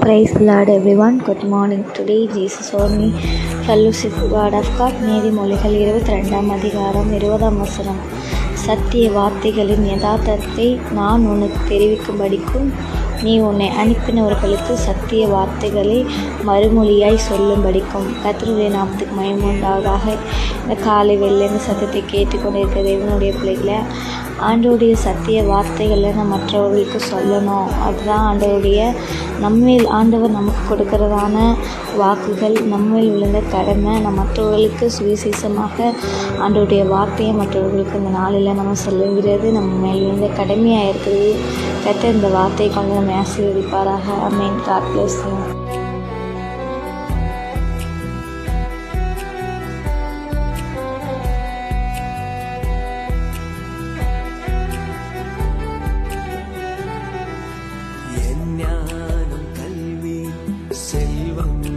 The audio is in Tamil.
Praise the Lord everyone. Good morning. Today Jesus told me fellowship word of God. நீதிமொழிகள் 22 அதிகாரம் 20 சத்திய வார்த்தைகளின் யதார்த்தத்தை நான் உனக்கு தெரிவிக்கும்படிக்கும் நீ உன்னை அனுப்பினவர்களுக்கு சத்திய வார்த்தைகளை மறுமொழியாய் சொல்லும்படிக்கும். கர்த்தருடைய நாமத்துக்கு மகிமை உண்டாவதாக. இந்த காலை வெள்ளை சத்தத்தை கேட்டுக்கொண்டிருக்கிற தேவனுடைய பிள்ளைகளை ஆண்டவருடைய சத்திய வார்த்தைகளை நம்ம மற்றவர்களுக்கு சொல்லணும். அதுதான் ஆண்டவர் நமக்கு கொடுக்கறதான வாக்குகள், நம்மில் விழுந்த கடமை. நம்ம மற்றவர்களுக்கு சுவிசேஷமாக ஆண்டவருடைய வார்த்தையை மற்றவர்களுக்கு இந்த நாளில் நம்ம சொல்லுகிறது நம்ம மேல் விழுந்த கடமையாக இருக்குது. கர்த்தர் இந்த வார்த்தையை கொண்டு நம்ம ஆசீர்வதிப்பாராக. ஆமென். God bless you. ஞானம் கல்வி செல்வம்